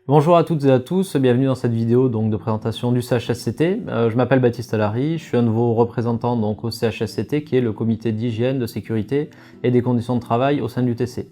Bonjour à toutes et à tous, bienvenue dans cette vidéo donc, de présentation du CHSCT. Je m'appelle Baptiste Allary, je suis un de vos représentants donc, au CHSCT qui est le comité d'hygiène, de sécurité et des conditions de travail au sein de l'UTC.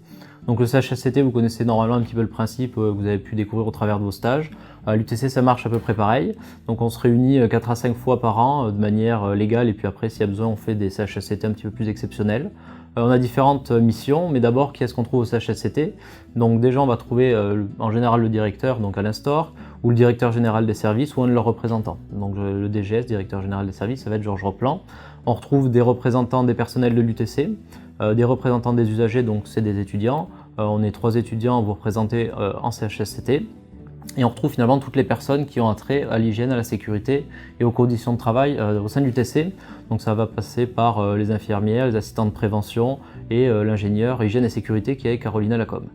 Donc le CHSCT, vous connaissez normalement un petit peu le principe que vous avez pu découvrir au travers de vos stages. L'UTC, ça marche à peu près pareil. Donc on se réunit 4 à 5 fois par an de manière légale et puis après s'il y a besoin on fait des CHSCT un petit peu plus exceptionnels. On a différentes missions, mais d'abord, qui est-ce qu'on trouve au CHSCT? Donc déjà, on va trouver en général le directeur, donc à l'instore, ou le directeur général des services, ou un de leurs représentants. Donc le DGS, directeur général des services, ça va être Georges Replan. On retrouve des représentants des personnels de l'UTC, des représentants des usagers, donc c'est des étudiants. On est 3 étudiants à vous représenter en CHSCT. Et on retrouve finalement toutes les personnes qui ont attrait à l'hygiène, à la sécurité et aux conditions de travail au sein de l'UTC. Donc ça va passer par les infirmières, les assistants de prévention et l'ingénieur hygiène et sécurité qui est Carolina Lacombe.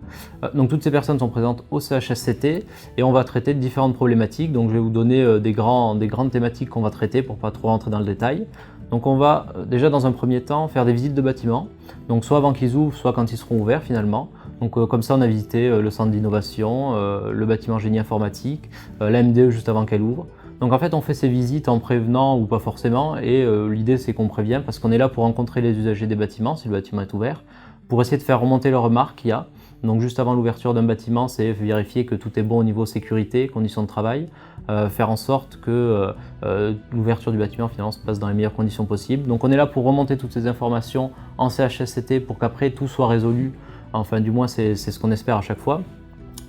Donc toutes ces personnes sont présentes au CHSCT et on va traiter de différentes problématiques. Donc je vais vous donner des grandes thématiques qu'on va traiter pour pas trop rentrer dans le détail. Donc on va déjà dans un premier temps faire des visites de bâtiments, donc soit avant qu'ils ouvrent, soit quand ils seront ouverts finalement. Donc comme ça on a visité le centre d'innovation, le bâtiment génie informatique, la MDE juste avant qu'elle ouvre. Donc en fait on fait ces visites en prévenant ou pas forcément et l'idée c'est qu'on prévient parce qu'on est là pour rencontrer les usagers des bâtiments si le bâtiment est ouvert, pour essayer de faire remonter leurs remarques qu'il y a. Donc juste avant l'ouverture d'un bâtiment, c'est vérifier que tout est bon au niveau sécurité, conditions de travail, faire en sorte que l'ouverture du bâtiment finalement se passe dans les meilleures conditions possibles. Donc on est là pour remonter toutes ces informations en CHSCT pour qu'après tout soit résolu. Enfin du moins c'est ce qu'on espère à chaque fois.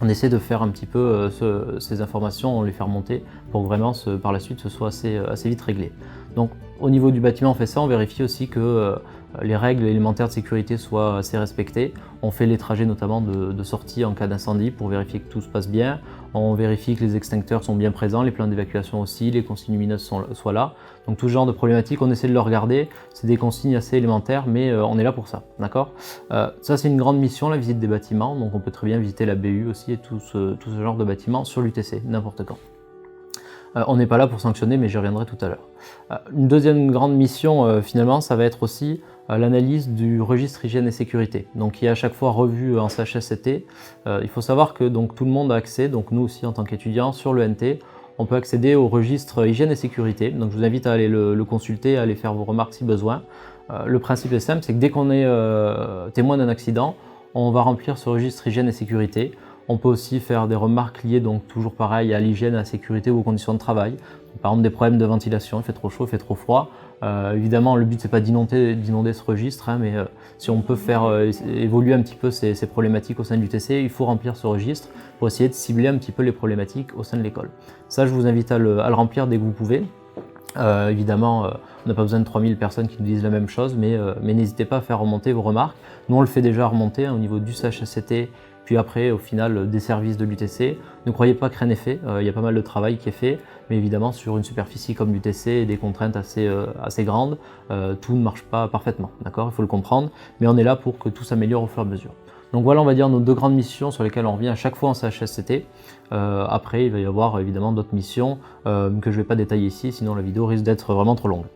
On essaie de faire un petit peu ces informations, on les fait remonter pour que vraiment par la suite ce soit assez vite réglé. Donc au niveau du bâtiment on fait ça, on vérifie aussi que les règles élémentaires de sécurité soient assez respectées. On fait les trajets notamment de sortie en cas d'incendie pour vérifier que tout se passe bien. On vérifie que les extincteurs sont bien présents, les plans d'évacuation aussi, les consignes lumineuses soient là. Donc tout ce genre de problématiques, on essaie de le regarder. C'est des consignes assez élémentaires, mais on est là pour ça, d'accord? Ça c'est une grande mission, la visite des bâtiments. Donc on peut très bien visiter la BU aussi et tout ce genre de bâtiments sur l'UTC, n'importe quand. On n'est pas là pour sanctionner, mais j'y reviendrai tout à l'heure. Une deuxième grande mission, finalement, ça va être aussi l'analyse du registre hygiène et sécurité, donc qui est à chaque fois revu en CHSCT. Il faut savoir que donc, tout le monde a accès, donc nous aussi en tant qu'étudiants, sur le NT, on peut accéder au registre hygiène et sécurité. Donc je vous invite à aller le consulter, à aller faire vos remarques si besoin. Le principe est simple, c'est que dès qu'on est témoin d'un accident, on va remplir ce registre hygiène et sécurité. On peut aussi faire des remarques liées, donc toujours pareil, à l'hygiène, à la sécurité ou aux conditions de travail. Par exemple des problèmes de ventilation, il fait trop chaud, il fait trop froid. Évidemment, le but c'est pas d'inonder ce registre, hein, mais si on peut faire évoluer un petit peu ces problématiques au sein de l'UTC, il faut remplir ce registre pour essayer de cibler un petit peu les problématiques au sein de l'école. Ça, je vous invite à le remplir dès que vous pouvez. Évidemment, on n'a pas besoin de 3000 personnes qui nous disent la même chose, mais n'hésitez pas à faire remonter vos remarques. Nous, on le fait déjà remonter hein, au niveau du CHSCT, puis après, au final, des services de l'UTC. Ne croyez pas que rien n'est fait, il y a pas mal de travail qui est fait, mais évidemment, sur une superficie comme l'UTC et des contraintes assez grandes, tout ne marche pas parfaitement, d'accord? Il faut le comprendre, mais on est là pour que tout s'améliore au fur et à mesure. Donc voilà, on va dire nos deux grandes missions sur lesquelles on revient à chaque fois en CHSCT. Après, il va y avoir évidemment d'autres missions que je ne vais pas détailler ici, sinon la vidéo risque d'être vraiment trop longue.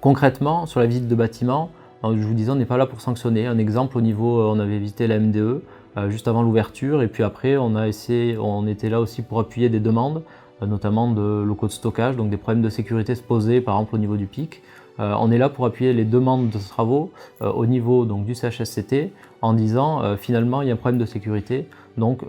Concrètement, sur la visite de bâtiment, je vous disais, on n'est pas là pour sanctionner. Un exemple, au niveau, on avait visité la MDE juste avant l'ouverture, et puis après, on était là aussi pour appuyer des demandes, notamment de locaux de stockage, donc des problèmes de sécurité se posaient, par exemple au niveau du pic. On est là pour appuyer les demandes de travaux au niveau donc, du CHSCT en disant finalement il y a un problème de sécurité, donc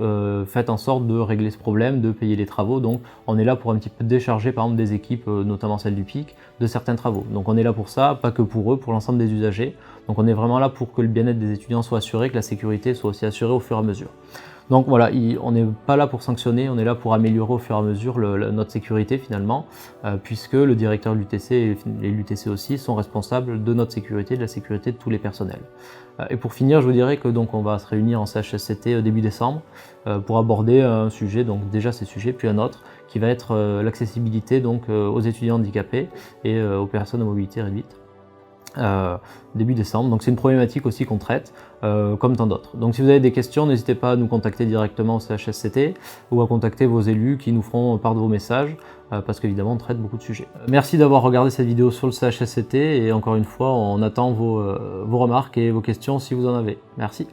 faites en sorte de régler ce problème, de payer les travaux. Donc on est là pour un petit peu décharger par exemple des équipes, notamment celles du pic, de certains travaux. Donc on est là pour ça, pas que pour eux, pour l'ensemble des usagers. Donc on est vraiment là pour que le bien-être des étudiants soit assuré, que la sécurité soit aussi assurée au fur et à mesure. Donc voilà, on n'est pas là pour sanctionner, on est là pour améliorer au fur et à mesure notre sécurité finalement, puisque le directeur de l'UTC et l'UTC aussi sont responsables de notre sécurité, de la sécurité de tous les personnels. Et pour finir, je vous dirais que donc on va se réunir en CHSCT début décembre pour aborder un sujet, donc déjà ces sujets, puis un autre, qui va être l'accessibilité donc aux étudiants handicapés et aux personnes à mobilité réduite. Début décembre, donc c'est une problématique aussi qu'on traite comme tant d'autres. Donc si vous avez des questions, n'hésitez pas à nous contacter directement au CHSCT ou à contacter vos élus qui nous feront part de vos messages parce qu'évidemment on traite beaucoup de sujets. Merci d'avoir regardé cette vidéo sur le CHSCT et encore une fois on attend vos remarques et vos questions si vous en avez. Merci.